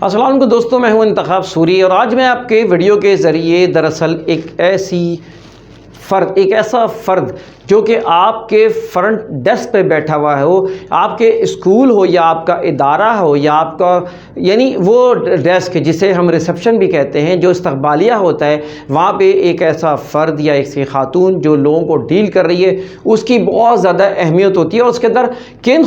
السلام علیکم دوستوں، میں ہوں انتخاب سوری اور آج میں آپ کے ویڈیو کے ذریعے دراصل ایک ایسا فرد جو کہ آپ کے فرنٹ ڈیسک پہ بیٹھا ہوا ہو، آپ کے اسکول ہو یا آپ کا ادارہ ہو یا آپ کا یعنی وہ ڈیسک جسے ہم ریسپشن بھی کہتے ہیں، جو استقبالیہ ہوتا ہے، وہاں پہ ایک ایسا فرد یا ایک خاتون جو لوگوں کو ڈیل کر رہی ہے، اس کی بہت زیادہ اہمیت ہوتی ہے اور اس کے اندر کن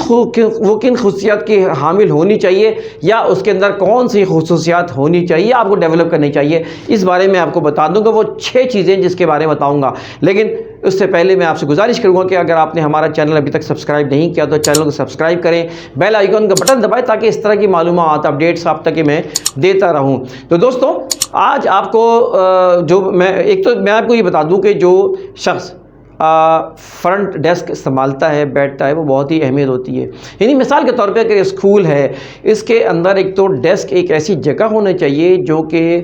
خصوصیات کی حامل ہونی چاہیے یا اس کے اندر کون سی خصوصیات ہونی چاہیے آپ کو ڈیولپ کرنی چاہیے، اس بارے میں آپ کو بتا دوں گا۔ وہ 6 چیزیں جس کے بارے میں بتاؤں گا، لیکن اس سے پہلے میں آپ سے گزارش کروں گا کہ اگر آپ نے ہمارا چینل ابھی تک سبسکرائب نہیں کیا تو چینل کو سبسکرائب کریں، بیل آئیکن کا بٹن دبائیں تاکہ اس طرح کی معلومات اپڈیٹس آپ تک میں دیتا رہوں۔ تو دوستوں، آج آپ کو میں آپ کو یہ بتا دوں کہ جو شخص فرنٹ ڈیسک سنبھالتا ہے، بیٹھتا ہے، وہ بہت ہی اہمیت ہوتی ہے۔ یعنی مثال کے طور پہ اگر اسکول ہے، اس کے اندر ایک تو ڈیسک ایک ایسی جگہ ہونا چاہیے جو کہ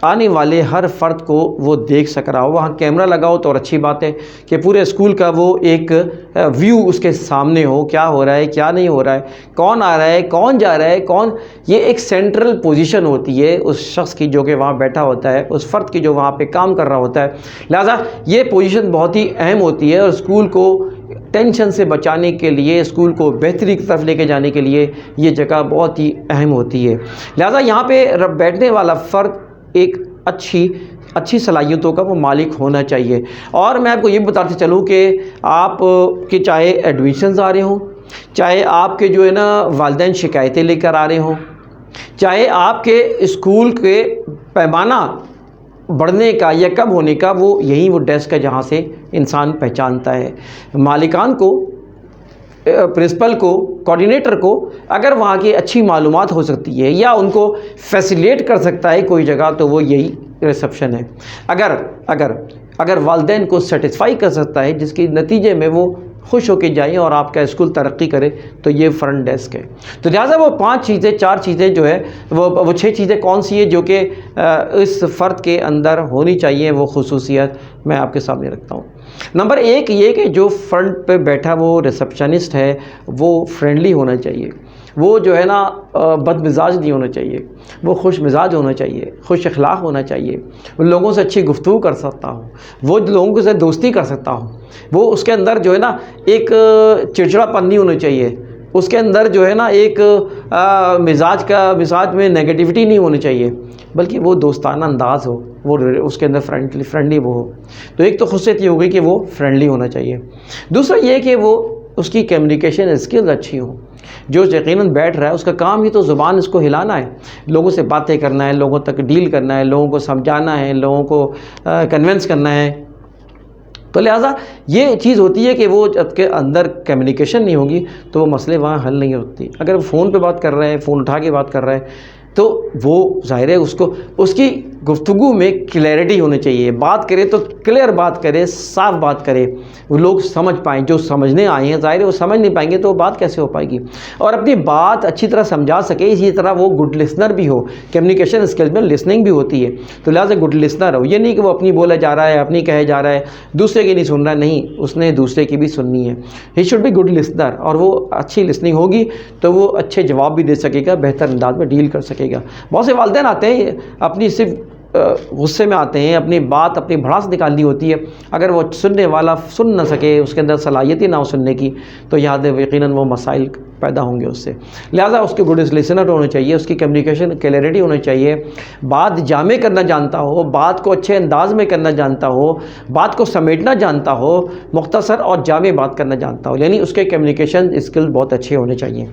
آنے والے ہر فرد کو وہ دیکھ سک رہا ہو۔ وہاں کیمرہ لگا ہو تو اور اچھی بات ہے کہ پورے اسکول کا وہ ایک ویو اس کے سامنے ہو، کیا ہو رہا ہے کیا نہیں ہو رہا ہے، کون آ رہا ہے کون جا رہا ہے یہ ایک سینٹرل پوزیشن ہوتی ہے اس شخص کی جو کہ وہاں بیٹھا ہوتا ہے، اس فرد کی جو وہاں پہ کام کر رہا ہوتا ہے۔ لہٰذا یہ پوزیشن بہت ہی اہم ہوتی ہے اور اسکول کو ٹینشن سے بچانے کے لیے، اسکول کو بہتری کی طرف لے کے جانے کے لیے یہ جگہ بہت ہی اہم ہوتی ہے۔ لہٰذا یہاں پہ بیٹھنے والا فرد ایک اچھی صلاحیتوں کا وہ مالک ہونا چاہیے۔ اور میں آپ کو یہ بتاتے چلوں کہ آپ کے چاہے ایڈمیشنز آ رہے ہوں، چاہے آپ کے جو ہے نا والدین شکایتیں لے کر آ رہے ہوں، چاہے آپ کے اسکول کے پیمانہ بڑھنے کا یا کم ہونے کا وہ ڈیسک ہے جہاں سے انسان پہچانتا ہے۔ مالکان کو، پرنسپل کو، کوآرڈینیٹر کو اگر وہاں کی اچھی معلومات ہو سکتی ہے یا ان کو فیسیلیٹ کر سکتا ہے کوئی جگہ تو وہ یہی ریسپشن ہے۔ اگر والدین کو سیٹسفائی کر سکتا ہے جس کے نتیجے میں وہ خوش ہو کے جائیں اور آپ کا اسکول ترقی کرے تو یہ فرنٹ ڈیسک ہے۔ تو لہٰذا وہ 4 چیزیں جو ہے وہ 6 چیزیں کون سی ہیں جو کہ اس فرد کے اندر ہونی چاہیے، وہ خصوصیت میں آپ کے سامنے رکھتا ہوں۔ نمبر 1 یہ کہ جو فرنٹ پہ بیٹھا وہ ریسپشنسٹ ہے وہ فرینڈلی ہونا چاہیے، وہ جو ہے نا بد مزاج نہیں ہونا چاہیے، وہ خوش مزاج ہونا چاہیے، خوش اخلاق ہونا چاہیے، وہ لوگوں سے اچھی گفتگو کر سکتا ہو، وہ لوگوں سے دوستی کر سکتا ہو، وہ اس کے اندر جو ہے نا ایک چڑچڑا پن نہیں ہونا چاہیے، اس کے اندر جو ہے نا ایک مزاج میں نیگیٹیوٹی نہیں ہونی چاہیے، بلکہ وہ دوستانہ انداز ہو، وہ اس کے اندر فرینڈلی وہ ہو۔ تو ایک تو خصوصیت یہ ہوگی کہ وہ فرینڈلی ہونا چاہیے۔ دوسرا یہ کہ وہ اس کی کمیونیکیشن اسکلز اچھی ہوں۔ جو یقیناً بیٹھ رہا ہے اس کا کام ہی تو زبان اس کو ہلانا ہے، لوگوں سے باتیں کرنا ہے، لوگوں تک ڈیل کرنا ہے، لوگوں کو سمجھانا ہے، لوگوں کو کنونس کرنا ہے۔ تو لہٰذا یہ چیز ہوتی ہے کہ وہ جب کے اندر کمیونیکیشن نہیں ہوگی تو وہ مسئلے وہاں حل نہیں ہوتی۔ اگر وہ فون پہ بات کر رہے ہیں، فون اٹھا کے بات کر رہے ہیں تو وہ ظاہر ہے اس کی گفتگو میں کلیئرٹی ہونی چاہیے، بات کرے تو کلیئر بات کرے، صاف بات کرے، وہ لوگ سمجھ پائیں، جو سمجھنے آئے ہیں ظاہر ہے وہ سمجھ نہیں پائیں گے تو بات کیسے ہو پائے گی، اور اپنی بات اچھی طرح سمجھا سکے، اسی طرح وہ گڈ لسنر بھی ہو۔ کمیونیکیشن اسکلز میں لسننگ بھی ہوتی ہے، تو لہٰذا گڈ لسنر ہو، یہ نہیں کہ وہ اپنی بولا جا رہا ہے، اپنی کہے جا رہا ہے، دوسرے کی نہیں سن رہا، نہیں، اس نے دوسرے کی بھی سننی ہے۔ He should be good listener, اور وہ اچھی لسننگ ہوگی تو وہ اچھے جواب بھی دے سکے گا، بہتر انداز میں ڈیل کر سکے گا۔ بہت سے والدین آتے ہیں اپنی صرف غصے میں آتے ہیں، اپنی بات اپنی بھڑاس نکالنی ہوتی ہے، اگر وہ سننے والا سن نہ سکے، اس کے اندر صلاحیت ہی نہ ہو سننے کی، تو یقیناً وہ مسائل پیدا ہوں گے اس سے۔ لہٰذا اس کے گڈ لسنر ہونا چاہیے، اس کی کمیونیکیشن کلیئرٹی ہونی چاہیے، بات جامع کرنا جانتا ہو، بات کو اچھے انداز میں کرنا جانتا ہو، بات کو سمیٹنا جانتا ہو، مختصر اور جامع بات کرنا جانتا ہو، یعنی اس کے کمیونیکیشن اسکل بہت اچھے ہونے چاہیے۔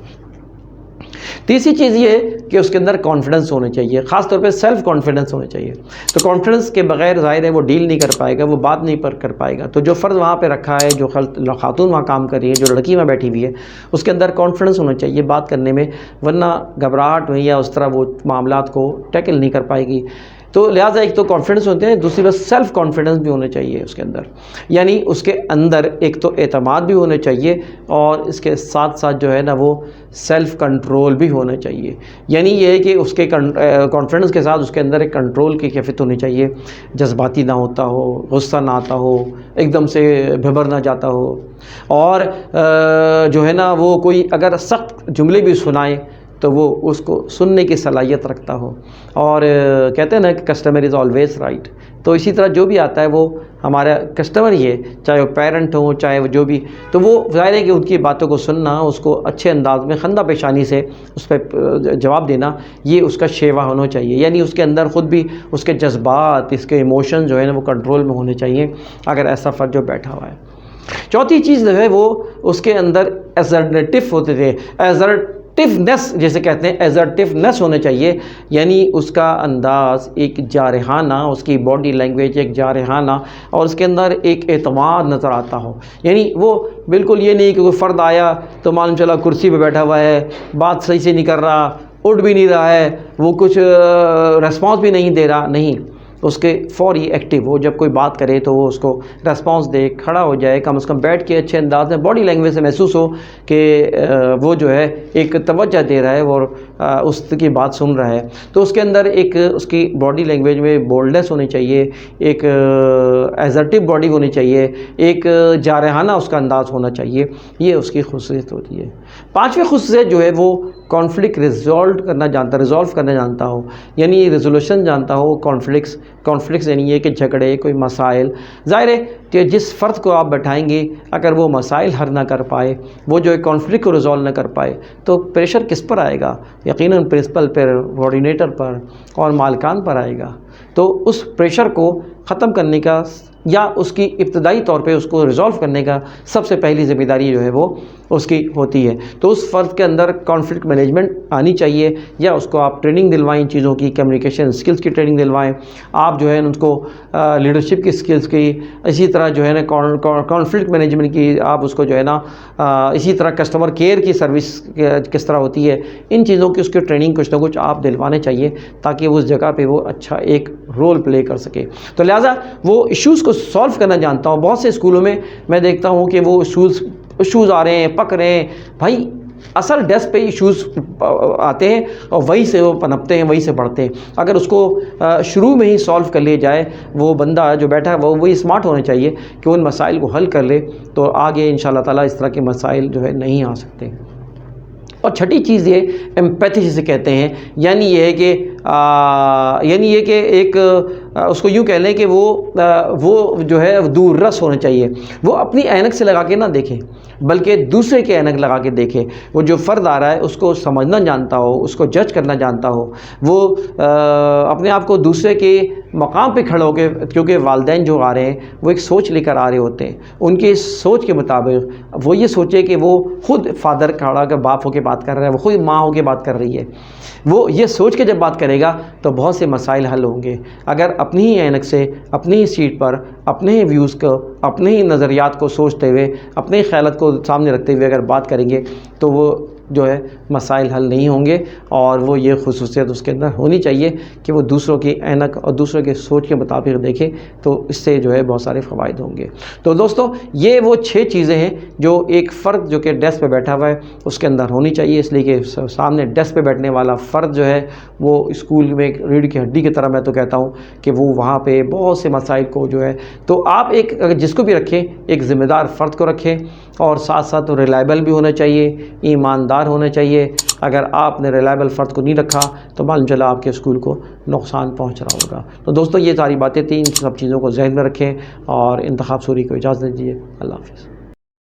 تیسری چیز یہ ہے کہ اس کے اندر کانفیڈنس ہونا چاہیے، خاص طور پہ سیلف کانفیڈنس ہونا چاہیے۔ تو کانفیڈنس کے بغیر ظاہر ہے وہ ڈیل نہیں کر پائے گا، وہ بات نہیں کر پائے گا۔ تو جو فرد وہاں پہ رکھا ہے، جو خاتون وہاں کام کر رہی ہے، جو لڑکی وہاں بیٹھی ہوئی ہے، اس کے اندر کانفیڈنس ہونا چاہیے بات کرنے میں، ورنہ گھبراہٹ میں یا اس طرح وہ معاملات کو ٹیکل نہیں کر پائے گی۔ تو لہٰذا ایک تو کانفیڈنس ہوتے ہیں، دوسری بات سیلف کانفیڈنس بھی ہونا چاہیے اس کے اندر، یعنی اس کے اندر ایک تو اعتماد بھی ہونا چاہیے اور اس کے ساتھ ساتھ جو ہے نا وہ سیلف کنٹرول بھی ہونا چاہیے۔ یعنی یہ ہے کہ اس کے کانفیڈنس کے ساتھ اس کے اندر ایک کنٹرول کی کیفیت ہونی چاہیے، جذباتی نہ ہوتا ہو، غصہ نہ آتا ہو، ایک دم سے بھبر نہ جاتا ہو، اور جو ہے نا وہ کوئی اگر سخت جملے بھی سنائے تو وہ اس کو سننے کی صلاحیت رکھتا ہو، اور کہتے ہیں نا کہ کسٹمر از آلویز رائٹ، تو اسی طرح جو بھی آتا ہے وہ ہمارا کسٹمر ہی ہے، چاہے وہ پیرنٹ ہوں چاہے وہ جو بھی، تو وہ ظاہر ہے کہ ان کی باتوں کو سننا، اس کو اچھے انداز میں خندہ پیشانی سے اس پہ جواب دینا، یہ اس کا شیوا ہونا چاہیے، یعنی اس کے اندر خود بھی اس کے جذبات، اس کے ایموشن جو ہے نا وہ کنٹرول میں ہونے چاہیے اگر ایسا فرد جو بیٹھا ہوا ہے۔ چوتھی چیز جو ہے وہ اس کے اندر ایزرٹیو ہوتے تھے، ایزرٹیونیس جیسے کہتے ہیں، ایزرٹیونیس ہونے چاہیے، یعنی اس کا انداز ایک جارحانہ، اس کی باڈی لینگویج ایک جارحانہ، اور اس کے اندر ایک اعتماد نظر آتا ہو، یعنی وہ بالکل یہ نہیں کہ کوئی فرد آیا تو معلوم چلا کرسی پہ بیٹھا ہوا ہے، بات صحیح سے نہیں کر رہا، اٹھ بھی نہیں رہا ہے، وہ کچھ ریسپانس بھی نہیں دے رہا، نہیں، اس کے فوری ایکٹیو ہو، جب کوئی بات کرے تو وہ اس کو ریسپانس دے، کھڑا ہو جائے، کم از کم بیٹھ کے اچھے انداز میں باڈی لینگویج سے محسوس ہو کہ وہ جو ہے ایک توجہ دے رہا ہے اور اس کی بات سن رہا ہے، تو اس کے اندر ایک اس کی باڈی لینگویج میں بولڈنس ہونی چاہیے، ایک ایزرٹیو باڈی ہونی چاہیے، ایک جارحانہ اس کا انداز ہونا چاہیے، یہ اس کی خصوصیت ہوتی ہے۔ پانچویں خصوصیت جو ہے وہ کانفلکٹ ریزالو کرنا جانتا ہو، یعنی ریزولوشن جانتا ہو، کانفلکٹس یعنی یہ کہ جھگڑے، کوئی مسائل، ظاہر ہے کہ جس فرد کو آپ بٹھائیں گے اگر وہ مسائل حل نہ کر پائے، وہ جو کانفلکٹ کو ریزالو نہ کر پائے، تو پریشر کس پر آئے گا؟ یقیناً پرنسپل پر، کوآرڈینیٹر پر اور مالکان پر آئے گا، تو اس پریشر کو ختم کرنے کا یا اس کی ابتدائی طور پہ اس کو ریزالو کرنے کا سب سے پہلی ذمہ داری جو ہے وہ اس کی ہوتی ہے، تو اس فرد کے اندر کانفلکٹ مینجمنٹ آنی چاہیے، یا اس کو آپ ٹریننگ دلوائیں، چیزوں کی کمیونیکیشن سکلز کی ٹریننگ دلوائیں، آپ جو ہے ان کو لیڈرشپ کی سکلز کی، اسی طرح جو ہے نا کانفلکٹ مینجمنٹ کی آپ اس کو جو ہے نا اسی طرح کسٹمر کیئر کی سروس کس طرح ہوتی ہے، ان چیزوں کی اس کی ٹریننگ کچھ نہ کچھ آپ دلوانے چاہیے تاکہ اس جگہ پہ وہ اچھا ایک رول پلے کر سکے۔ تو لہٰذا وہ ایشوز کو سالو کرنا جانتا ہوں۔ بہت سے اسکولوں میں دیکھتا ہوں کہ وہ ایشوز آ رہے ہیں، پک رہے ہیں، بھائی اصل ڈیسک پہ ایشوز آتے ہیں اور وہی سے وہ پنپتے ہیں، وہی سے بڑھتے ہیں۔ اگر اس کو شروع میں ہی سالو کر لیا جائے، وہ بندہ جو بیٹھا ہے وہ وہی اسمارٹ ہونا چاہیے کہ ان مسائل کو حل کر لے، تو آگے انشاءاللہ تعالیٰ اس طرح کے مسائل جو ہے نہیں آ سکتے۔ اور چھٹی چیز یہ ایمپیتھی جسے کہتے ہیں، یعنی یہ ہے کہ ایک اس کو یوں کہہ لیں کہ وہ جو ہے دور رس ہونا چاہیے، وہ اپنی اینک سے لگا کے نہ دیکھیں بلکہ دوسرے کے اینک لگا کے دیکھیں، وہ جو فرد آ رہا ہے اس کو سمجھنا جانتا ہو، اس کو جج کرنا جانتا ہو، وہ اپنے آپ کو دوسرے کے مقام پہ کھڑا ہو کے، کیونکہ والدین جو آ رہے ہیں وہ ایک سوچ لے کر آ رہے ہوتے ہیں، ان کی سوچ کے مطابق وہ یہ سوچے کہ وہ خود فادر کھڑا کر باپ ہو کے بات کر رہا ہے، وہ خود ماں ہو کے بات کر رہی ہے، وہ یہ سوچ کے جب بات کرے گا تو بہت سے مسائل حل ہوں گے۔ اگر اپنی ہی اینک سے، اپنی ہی سیٹ پر، اپنے ہی ویوز کو، اپنے ہی نظریات کو سوچتے ہوئے، اپنے ہی خیالات کو سامنے رکھتے ہوئے اگر بات کریں گے تو وہ جو ہے مسائل حل نہیں ہوں گے، اور وہ یہ خصوصیت اس کے اندر ہونی چاہیے کہ وہ دوسروں کی اینک اور دوسروں کے سوچ کے مطابق دیکھے، تو اس سے جو ہے بہت سارے فوائد ہوں گے۔ تو دوستو یہ وہ 6 چیزیں ہیں جو ایک فرد جو کہ ڈیسک پہ بیٹھا ہوا ہے اس کے اندر ہونی چاہیے، اس لیے کہ سامنے ڈیسک پہ بیٹھنے والا فرد جو ہے وہ اسکول میں ایک ریڑھ کی ہڈی کی طرح میں تو کہتا ہوں کہ وہ وہاں پہ بہت سے مسائل کو جو ہے، تو آپ ایک جس کو بھی رکھیں ایک ذمہ دار فرد کو رکھیں، اور ساتھ ساتھ ریلائبل بھی ہونا چاہیے، ایماندار ہونا چاہیے۔ اگر آپ نے ریلائبل فرد کو نہیں رکھا تو معلوم چلا آپ کے اسکول کو نقصان پہنچ رہا ہوگا۔ تو دوستو یہ ساری باتیں تھیں، ان سب چیزوں کو ذہن میں رکھیں اور انتخاب سوری کو اجازت دیجیے۔ اللہ حافظ۔